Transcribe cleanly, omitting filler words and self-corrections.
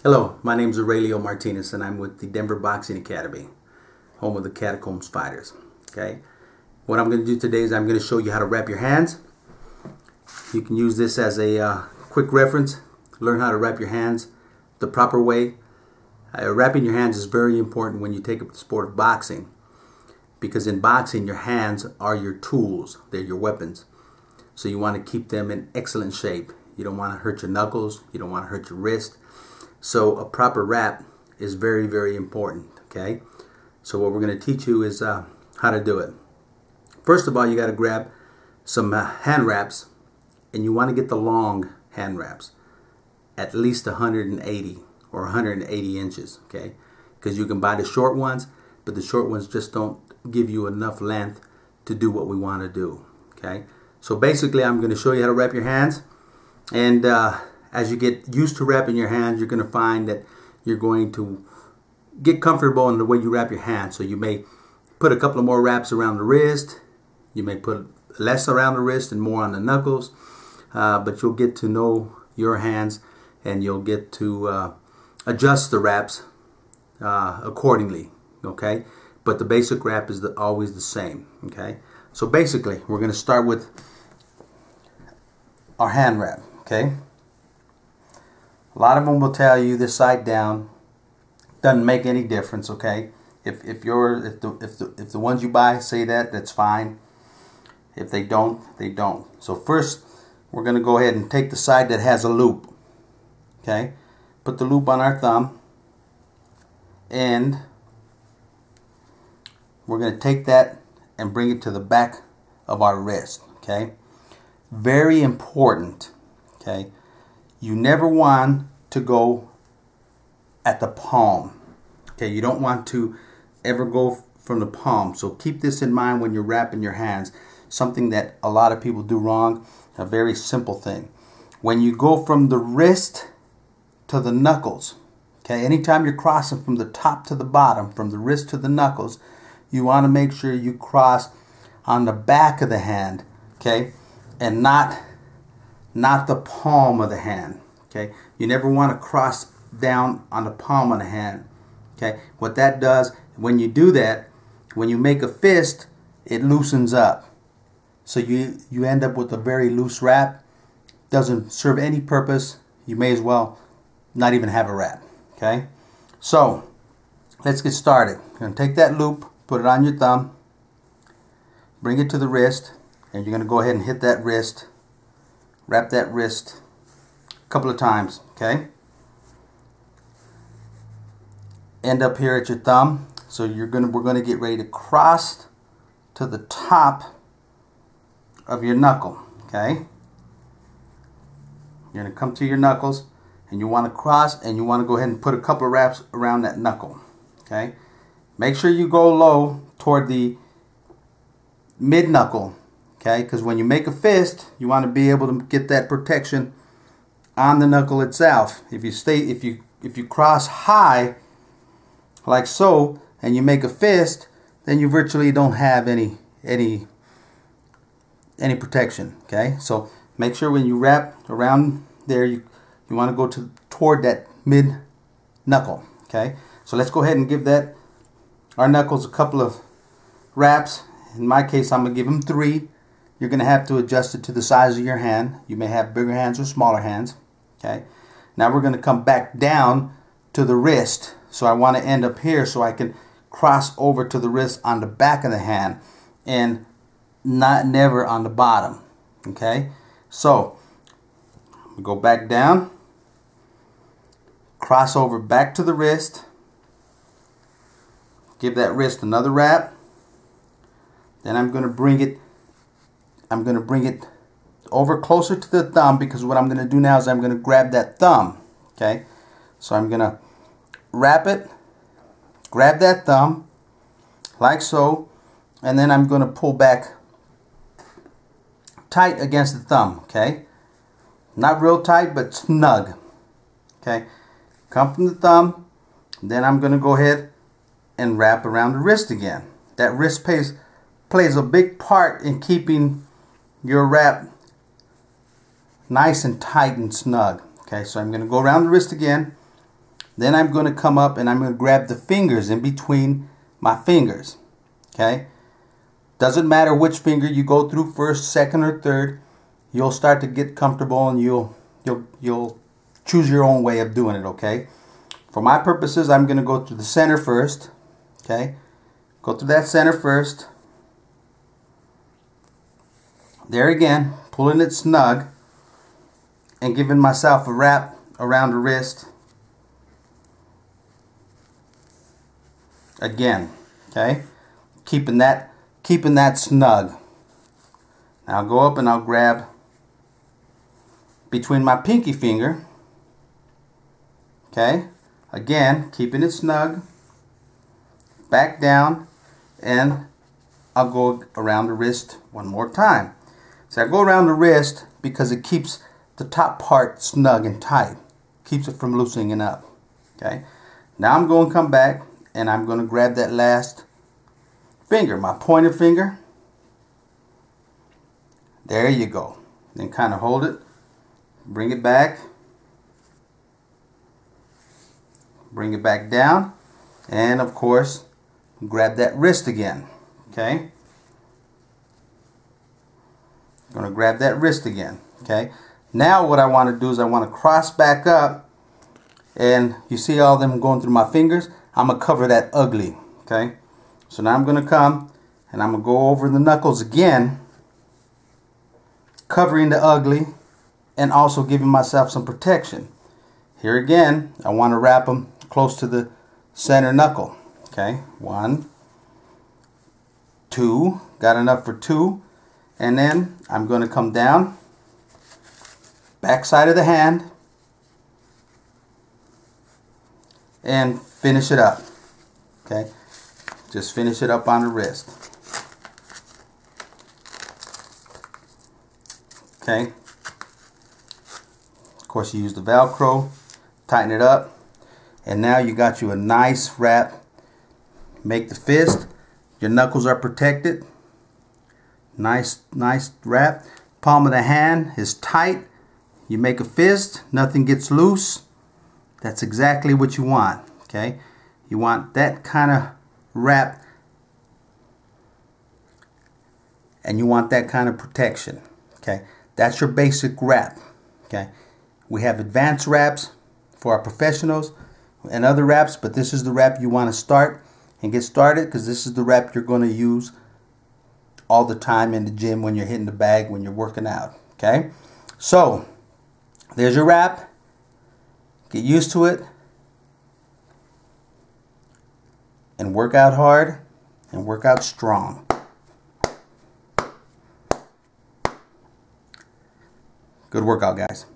Hello, my name is Aurelio Martinez and I'm with the Denver Boxing Academy, home of the Catacombs Fighters. Okay, what I'm going to do today is I'm going to show you how to wrap your hands. You can use this as a quick reference. Learn how to wrap your hands the proper way. Wrapping your hands is very important when you take up the sport of boxing, because in boxing your hands are your tools, they're your weapons. So you want to keep them in excellent shape. You don't want to hurt your knuckles, you don't want to hurt your wrist. So a proper wrap is very, very important, okay? So what we're going to teach you is how to do it. First of all, you got to grab some hand wraps, and you want to get the long hand wraps, at least 180 or 180 inches, okay? Because you can buy the short ones, but the short ones just don't give you enough length to do what we want to do, okay? So basically, I'm going to show you how to wrap your hands, and as you get used to wrapping your hands, you're going to find that you're going to get comfortable in the way you wrap your hands. So you may put a couple of more wraps around the wrist. You may put less around the wrist and more on the knuckles. But you'll get to know your hands, and you'll get to adjust the wraps accordingly. Okay? But the basic wrap is always the same. Okay? So basically, we're going to start with our hand wrap. Okay? A lot of them will tell you this side down. Doesn't make any difference, okay? If the ones you buy say that, that's fine. If they don't, they don't. So first, we're going to go ahead and take the side that has a loop. Okay? Put the loop on our thumb, and we're going to take that and bring it to the back of our wrist. Okay? Very important. Okay? You never want to go at the palm. Okay, you don't want to ever go from the palm. So keep this in mind when you're wrapping your hands. Something that a lot of people do wrong, a very simple thing. When you go from the wrist to the knuckles, okay, anytime you're crossing from the top to the bottom, from the wrist to the knuckles, you want to make sure you cross on the back of the hand, okay, and not the palm of the hand. Okay, you never want to cross down on the palm of the hand. Okay, what that does, when you do that, when you make a fist, it loosens up. So you end up with a very loose wrap. Doesn't serve any purpose. You may as well not even have a wrap. Okay, so let's get started. You're going to take that loop, put it on your thumb, bring it to the wrist, and you're going to go ahead and hit that wrist, wrap that wrist a couple of times, okay? End up here at your thumb. So we're gonna get ready to cross to the top of your knuckle, okay? You're gonna come to your knuckles, and you want to cross, and you want to go ahead and put a couple of wraps around that knuckle, okay? Make sure you go low toward the mid knuckle, okay? Because when you make a fist, you want to be able to get that protection on the knuckle itself. If you cross high like so and you make a fist, then you virtually don't have any protection. Okay, so make sure when you wrap around there, you want to go toward that mid knuckle. Okay, so let's go ahead and give our knuckles a couple of wraps. In my case, I'm gonna give them 3. You're gonna have to adjust it to the size of your hand. You may have bigger hands or smaller hands. Okay, now we're going to come back down to the wrist. So I want to end up here so I can cross over to the wrist on the back of the hand and never on the bottom. Okay, so we go back down, cross over back to the wrist, give that wrist another wrap. Then I'm going to bring it over closer to the thumb, because what I'm going to do now is I'm going to grab that thumb. Okay, so I'm going to wrap it, grab that thumb like so, and then I'm going to pull back tight against the thumb. Okay, not real tight, but snug. Okay, come from the thumb, then I'm going to go ahead and wrap around the wrist again. That wrist plays a big part in keeping your wrap nice and tight and snug. Okay, so I'm going to go around the wrist again, Then I'm going to come up and I'm going to grab the fingers in between my fingers. Okay? Doesn't matter which finger you go through first, second, or third. You'll start to get comfortable and you'll choose your own way of doing it. Okay? For my purposes, I'm going to go through the center first. Okay? Go through that center first. There again, pulling it snug and giving myself a wrap around the wrist. Again, okay? Keeping that snug. Now I'll go up and I'll grab between my pinky finger. Okay? Again, keeping it snug. Back down, and I'll go around the wrist one more time. So I go around the wrist because it keeps the top part snug and tight. Keeps it from loosening up. Okay? Now I'm going to come back and I'm going to grab that last finger, my pointer finger. There you go. Then kind of hold it. Bring it back. Bring it back down. And of course, grab that wrist again. Okay? I'm going to grab that wrist again. Okay? Now what I want to do is I want to cross back up, and you see all them going through my fingers. I'm going to cover that ugly. Okay? So now I'm going to come and I'm going to go over the knuckles again, covering the ugly and also giving myself some protection. Here again, I want to wrap them close to the center knuckle. Okay, 1, 2, got enough for 2, and then I'm going to come down, back side of the hand, and finish it up. Okay, just finish it up on the wrist. Okay, of course you use the Velcro, tighten it up, and now you got you a nice wrap. Make the fist. Your knuckles are protected. Nice wrap. Palm of the hand is tight. You make a fist. Nothing gets loose. That's exactly what you want. Okay. You want that kind of wrap. And you want that kind of protection. Okay. That's your basic wrap. Okay. We have advanced wraps for our professionals and other wraps, but this is the wrap you want to start and get started, because this is the wrap you're going to use all the time in the gym when you're hitting the bag, when you're working out. Okay, so there's your wrap. Get used to it and work out hard and work out strong. Good workout, guys.